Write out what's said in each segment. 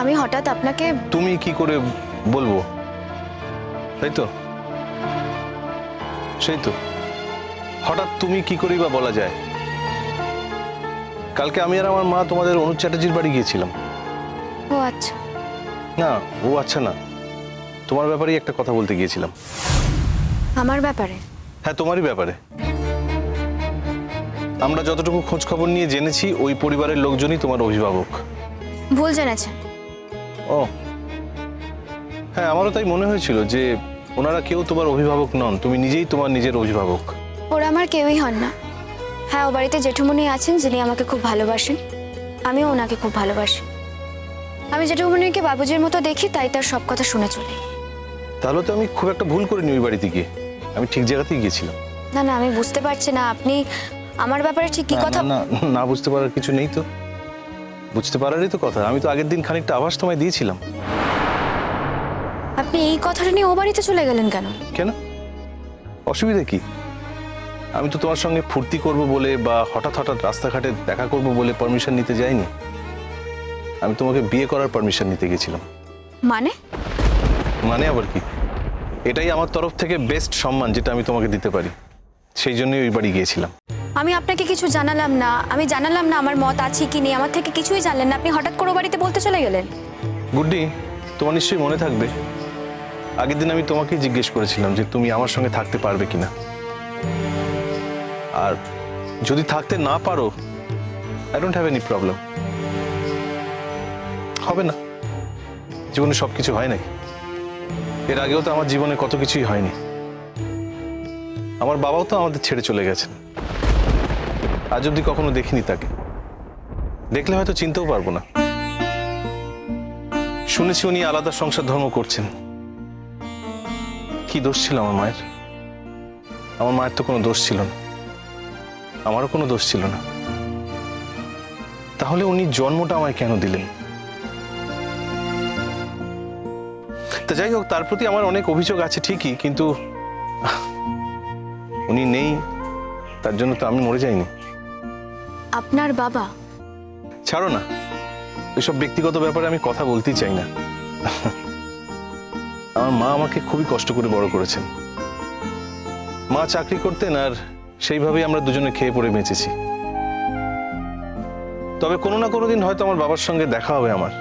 আমি হঠাৎ আপনাকে তুমি কি করে বলবো, তাই তো? সেই তো, হঠাৎ তুমি কি করেই বা বলা যায়। কালকে আমি আর আমার মা তোমাদের অনুজ চ্যাটার্জির বাড়ি গিয়েছিলাম। ও আচ্ছা। না, ও আচ্ছা না, তোমার ব্যাপারেই একটা কথা বলতে গিয়েছিলাম। আমার ব্যাপারে? হ্যাঁ, তোমারই ব্যাপারে। আমরা যতটুকু খোঁজ খবর নিয়ে জেনেছি, ওই পরিবারের লোকজনই তোমার অভিভাবক। ভুল জেনেছেন। ও হ্যাঁ, আমারও তাই মনে হয়েছিল যে ওনারা কেউ তোমার অভিভাবক নন, তুমি নিজেই তোমার নিজের অভিভাবক। ওরা আমার কেউই হন না। হ্যাঁ, ও বাড়িতে জেঠুমনি আছেন যিনি আমাকে খুব ভালোবাসেন, আমিও ওনাকে খুব ভালোবাসি। আমি জেঠুমনিকে বাবুজির মতো দেখি, তাই তার সব কথা শুনে চলি। তাহলে তো আমি খুব একটা ভুল করিনি ওই বাড়িতে গিয়ে, আমি ঠিক জায়গাতেই গিয়েছিলাম। না না, আমি বুঝতে পারছি না আপনি আমার ব্যাপারে ঠিক কি কথা। না না, বুঝতে পারার কিছু নেই তো, বুঝতে পারারই তো কথা। আমি তো আগের দিন খানিকটা আভাস তোমায় দিয়েছিলাম। আপনি এই কথাটা নিয়ে ও বাড়িতে চলে গেলেন কেন? কেন, অসুবিধা কি? আমি তো তোমার সঙ্গে ফুর্তি করব বলে বা হঠাৎ হঠাৎ রাস্তাঘাটে দেখা করব বলে পারমিশন নিতে যাইনি। আমি তোমাকে বিয়ে করার পারমিশন নিতে গেছিলাম। মানে? মানে আবার কি? এটাই আমার তরফ থেকে বেস্ট সম্মান যেটা আমি তোমাকে দিতে পারি, সেই জন্যই ওই বাড়ি গিয়েছিলাম। আমি আপনাকে কিছু জানালাম না, আমি জানালাম না আমার মত আছে কি নেই, আমার থেকে কিছুই জানলেন না, আপনি হঠাৎ করে ও বাড়িতে বলতে চলে গেলেন। গুড্ডি, তোমার নিশ্চয়ই মনে থাকবে আগের দিন আমি তোমাকেই জিজ্ঞেস করেছিলাম যে তুমি আমার সঙ্গে থাকতে পারবে কিনা, আর যদি থাকতে না পারো I don't have any problem. হবে না, জীবনে সবকিছু হয় নাকি? এর আগেও তো আমার জীবনে কত কিছুই হয়নি। আমার বাবাও তো আমাদের ছেড়ে চলে গেছেন, আজ অব্দি কখনো দেখিনি তাকে। দেখলে হয়তো চিনতেও পারবো না। শুনেছি উনি আলাদা সংসার ধর্ম করছেন। কি দোষ ছিল আমার মায়ের? আমার মায়ের তো কোনো দোষ ছিল না, আমারও কোনো দোষ ছিল না। তাহলে উনি জন্মটা আমায় কেন দিলেন? তা যাই হোক, তার প্রতি আমার অনেক অভিযোগ আছে ঠিকই, কিন্তু উনি নেই তার জন্য তো আমি মরে যাইনি। আপনার বাবা? ছাড়ো না, ওইসব ব্যক্তিগত ব্যাপারে আমি কথা বলতেই চাই না। আমার মা আমাকে খুবই কষ্ট করে বড় করেছেন। মা চাকরি করতেন আর সেইভাবেই আমরা দুজনে খেয়ে পড়ে বেঁচেছি। তবে কোনো না কোনো দিন হয়তো আমার বাবার সঙ্গে দেখা হবে আমার,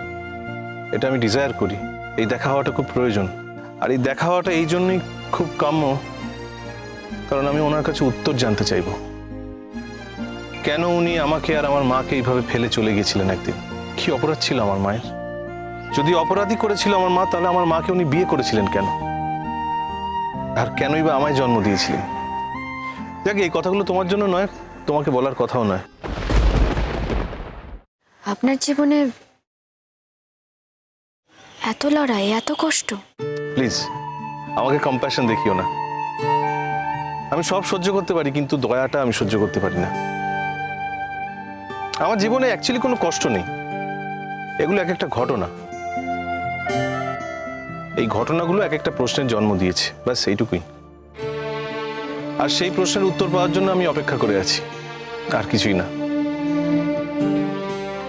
এটা আমি ডিজায়ার করি। এই দেখা হওয়াটা খুব প্রয়োজন, আর এই দেখা হওয়াটা এই জন্যই খুব কাম্য কারণ আমি ওনার কাছে উত্তর জানতে চাইব। কেন উনি আমাকে আর আমার মাকে এইভাবে ফেলে চলে গেছিলেন একদিন? কি অপরাধ ছিল আমার মায়ের? যদি অপরাধই করেছিল আমার মা, তাহলে আমার মাকে উনি বিয়ে করেছিলেন কেন? আর কেনই বা আমায় জন্ম দিয়েছিলেন? দেখ, এই কথাগুলো তোমার জন্য নয়, তোমাকে বলার কথাও নয়। আপনার জীবনে এত লড়াই, এত কষ্ট? প্লিজ আমাকে কম্প্যাশন দেখিও না। আমি সব সহ্য করতে পারি, কিন্তু দয়াটা আমি সহ্য করতে পারি না। আমার জীবনে অ্যাকচুয়ালি কোনো কষ্ট নেই, এগুলো এক একটা ঘটনা। এই ঘটনাগুলো এক একটা প্রশ্নের জন্ম দিয়েছে, ব্যাস এইটুকুই। আর সেই প্রশ্নের উত্তর পাওয়ার জন্য আমি অপেক্ষা করে আছি, আর কিছুই না।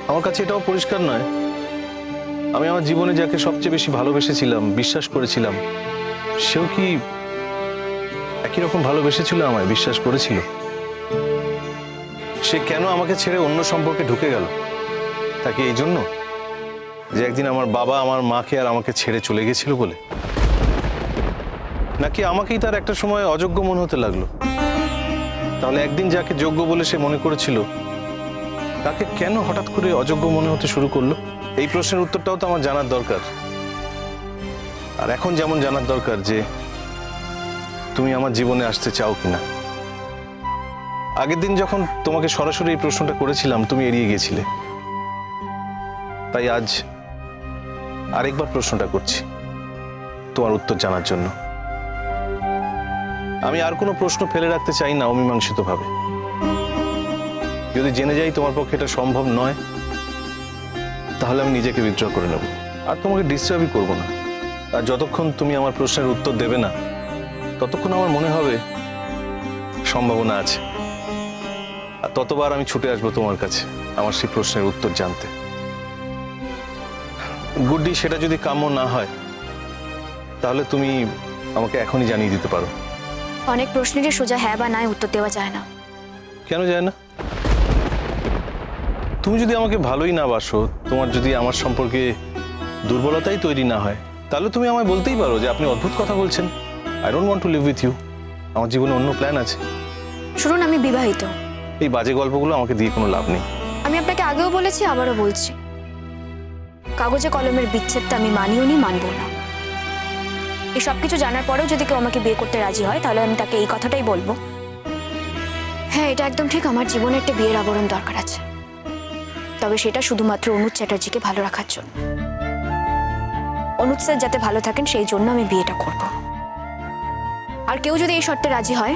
আমার কাছে এটাও পরিষ্কার নয়, আমি আমার জীবনে যাকে সবচেয়ে বেশি ভালোবেসেছিলাম, বিশ্বাস করেছিলাম, সেও কি একই রকম ভালোবেসেছিল আমায়, বিশ্বাস করেছিল? সে কেন আমাকে ছেড়ে অন্য সম্পর্কে ঢুকে গেল? তাকে এই জন্য যে একদিন আমার বাবা আমার মাকে আর আমাকে ছেড়ে চলে গেছিল বলে? নাকি আমাকেই তার একটা সময় অযোগ্য মনে হতে লাগলো? তাহলে একদিন যাকে যোগ্য বলে সে মনে করেছিল, তাকে কেন হঠাৎ করে অযোগ্য মনে হতে শুরু করলো? এই প্রশ্নের উত্তরটাও তো আমার জানার দরকার। আর এখন যেমন জানার দরকার যে তুমি আমার জীবনে আসতে চাও কিনা। আগের দিন যখন তোমাকে সরাসরি এই প্রশ্নটা করেছিলাম, তুমি এড়িয়ে গেছিলে। তাই আজ আরেকবার প্রশ্নটা করছি, তোমার উত্তর জানার জন্য। আমি আর কোনো প্রশ্ন ফেলে রাখতে চাই না অমীমাংসিতভাবে। যদি জেনে যাই তোমার পক্ষে এটা সম্ভব নয়, তাহলে আমি নিজেকে উইথড্র করে নেব, আর তোমাকে ডিস্টার্বই করব না। আর যতক্ষণ তুমি আমার প্রশ্নের উত্তর দেবে না, ততক্ষণ আমার মনে হবে সম্ভাবনা আছে। আর ততবার আমি ছুটে আসবো তোমার কাছে আমার সেই প্রশ্নের উত্তর জানতে। গুড্ডি, সেটা যদি কাম্য না হয় তাহলে তুমি আমাকে এখনই জানিয়ে দিতে পারো। অনেক প্রশ্নেরই সোজা হ্যাঁ বা নাই উত্তর দেওয়া যায় না। কেন যায় না? তুমি যদি আমাকে ভালোই না বাসো, তোমার যদি আমার সম্পর্কে দুর্বলতাই তৈরি না হয়, তাহলে তুমি আমায় বলতেই পারো যে আপনি অদ্ভুত কথা বলছেন, I don't want to live with you, আমার জীবনে অন্য প্ল্যান আছে। শুনুন, আমি বিবাহিত। এই বাজে গল্পগুলো আমাকে দিয়ে কোনো লাভ নেই। আমি আপনাকে আগেও বলেছি, আবারও বলছি, কাগজে কলমের বিচ্ছেদটা আমি মানিও নি, মানবো না। এই সব কিছু জানার পরেও যদি কেউ আমাকে বিয়ে করতে রাজি হয়, তাহলে আমি তাকে এই কথাটাই বলবো, হ্যাঁ এটা একদম ঠিক, আমার জীবনে একটা বিয়ের আবরণ দরকার আছে, তবে সেটা শুধুমাত্র অনুজ চ্যাটার্জিকে ভালো রাখার জন্য। অনুজ স্যার যাতে ভালো থাকেন সেই জন্য আমি বিয়েটা করব। আর কেউ যদি এই শর্তে রাজি হয়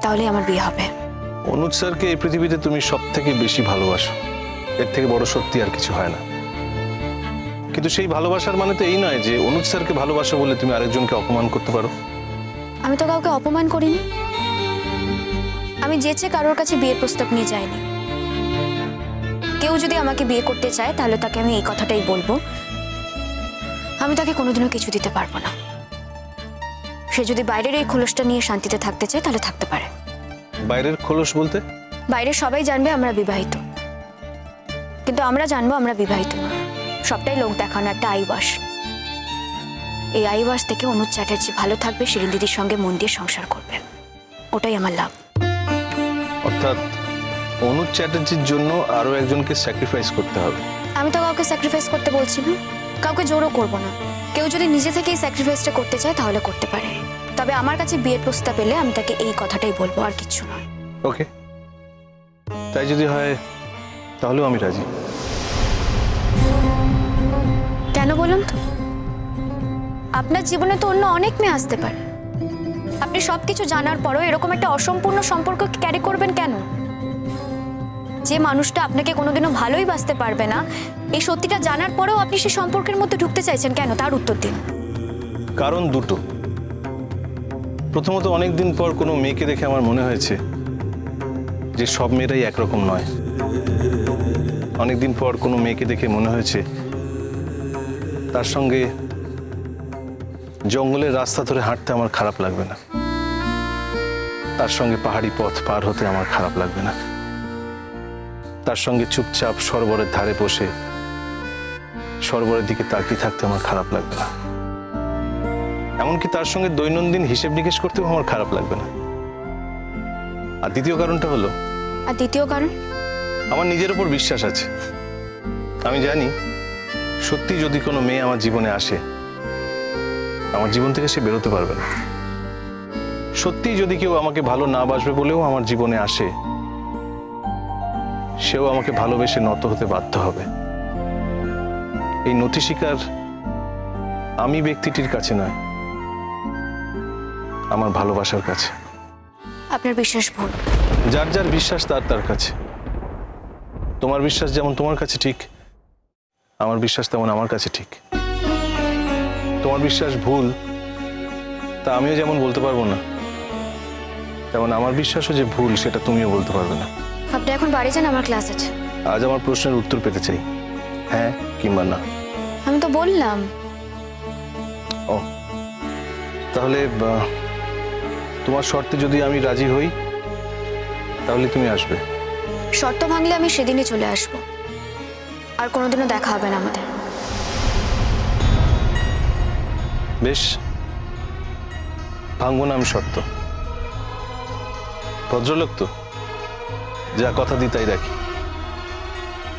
তাহলে আমার বিয়ে হবে। অনুজ স্যারকে এই পৃথিবীতে তুমি সব থেকে বেশি ভালোবাসো, এর থেকে বড় সত্যি আর কিছু হয় না। কিন্তু সেই ভালোবাসার মানে তো এই নয় যে অনুজ স্যারকে ভালোবাসো বলে তুমি আরেকজনকে অপমান করতে পারো। আমি তো কাউকে অপমান করিনি, আমি যেচে কারোর কাছে বিয়ের প্রস্তাব নিয়ে যাইনি। কেউ যদি আমাকে বিয়ে করতে চায় তাহলে তাকে আমি এই কথাটাই বলবো, আমি তাকে কোনোদিনও কিছু দিতে পারবো না। সে যদি বাইরের এই খোলসটা নিয়ে শান্তিতে থাকতে চায় তাহলে থাকতে পারে। বাইরের খোলস বলতে? বাইরে সবাই জানবে আমরা বিবাহিত, কিন্তু আমরা জানবো আমরা বিবাহিত না। সবটাই লোক দেখানো একটা আইওয়াস। এই আইওয়াস থেকে অনুজ চ্যাটার্জি ভালো থাকবে, শিরিন দিদির সঙ্গে মন দিয়ে সংসার করবে, ওটাই আমার লাভ। অর্থাৎ অনুজ চ্যাটার্জির জন্য আরো একজনকে স্যাক্রিফাইস করতে হবে? আমি তো কাউকে স্যাক্রিফাইস করতে বলছি না, কাউকে জোরও করবো না। কেউ যদি নিজে থেকে এই স্যাক্রিফাইসটা করতে চায় তাহলে করতে পারে, তবে আমার কাছে বিয়ের প্রস্তাব এলে আমি তাকে এই কথাটাই বলবো, আর কিচ্ছু নয়। ওকে, তাই যদি হয় তাহলেও আমি রাজি। কেন বলুন তো? আপনার জীবনে তো অন্য অনেক মেয়ে আসতে পারে, আপনি সবকিছু জানার পরও এরকম একটা অসম্পূর্ণ সম্পর্ক ক্যারি করবেন কেন? যে মানুষটা আপনাকে কোনোদিনও ভালোই বাসতে পারবে না, এই সত্যিটা জানার পরেও আপনি সেই সম্পর্কের মধ্যে ঢুকতে চাইছেন কেন, তার উত্তর দিন। কারণ দুটো। প্রথমত, অনেকদিন পর কোনো মেয়েকে দেখে আমার মনে হয়েছে যে সব মেয়েরাই একরকম নয়। অনেকদিন পর কোনো মেয়েকে দেখে মনে হয়েছে তার সঙ্গে জঙ্গলের রাস্তা ধরে হাঁটতে আমার খারাপ লাগবে না, তার সঙ্গে পাহাড়ি পথ পার হতে আমার খারাপ লাগবে না, তার সঙ্গে চুপচাপ সরোবরের ধারে বসে সরোবরের দিকে তাকিয়ে থাকতে আমার খারাপ লাগবে না, এমনকি তার সঙ্গে দৈনন্দিন হিসেব নিকেশ করতেও আমার খারাপ লাগবে না। আর দ্বিতীয় কারণটা হলো, আর দ্বিতীয় কারণ, আমার নিজের উপর বিশ্বাস আছে। আমি জানি সত্যি যদি কোনো মেয়ে আমার জীবনে আসে, আমার জীবন থেকে সে বেরোতে পারবে না। সত্যি যদি কেউ আমাকে ভালো না বাসবে বলেও আমার জীবনে আসে, সেও আমাকে ভালোবেসে নত হতে বাধ্য হবে। এই নতি স্বীকার আমি ব্যক্তিটির কাছে নয়, আমার ভালোবাসার কাছে। আপনার বিশ্বাস ভুল। যার যার বিশ্বাস তার তার কাছে। তোমার বিশ্বাস যেমন তোমার কাছে ঠিক, আমার বিশ্বাস তেমন আমার কাছে ঠিক। তোমার বিশ্বাস ভুল তা আমিও যেমন বলতে পারবো না, তেমন আমার বিশ্বাসও যে ভুল সেটা তুমিও বলতে পারবে না। আপনি এখন বাড়ি যান, আমার ক্লাস আছে। আজ আমার প্রশ্নের উত্তর পেতে চাই, হ্যাঁ কিংবা না। আমি তো বললাম। ও, তাহলে তোমার শর্তে যদি আমি রাজি হই তাহলে তুমি আসবে? শর্ত ভাঙলে আমি সেদিনই চলে আসবো, আর কোনোদিনও দেখা হবে না আমাদের। বেশ, ভাঙবো না আমি শর্ত। ভদ্রলোক তো, যা কথা দিই তাই রাখি।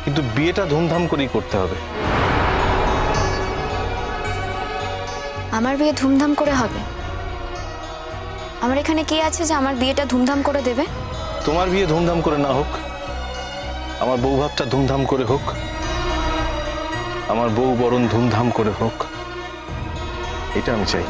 কিন্তু বিয়েটা ধুমধাম করেই করতে হবে। আমার বিয়ে ধুমধাম করে হবে? আমার এখানে কি আছে যে আমার বিয়েটা ধুমধাম করে দেবে? তোমার বিয়ে ধুমধাম করে না হোক, আমার বৌভাতটা ধুমধাম করে হোক, আমার বউ বরণ ধুমধাম করে হোক, এটা আমি চাই।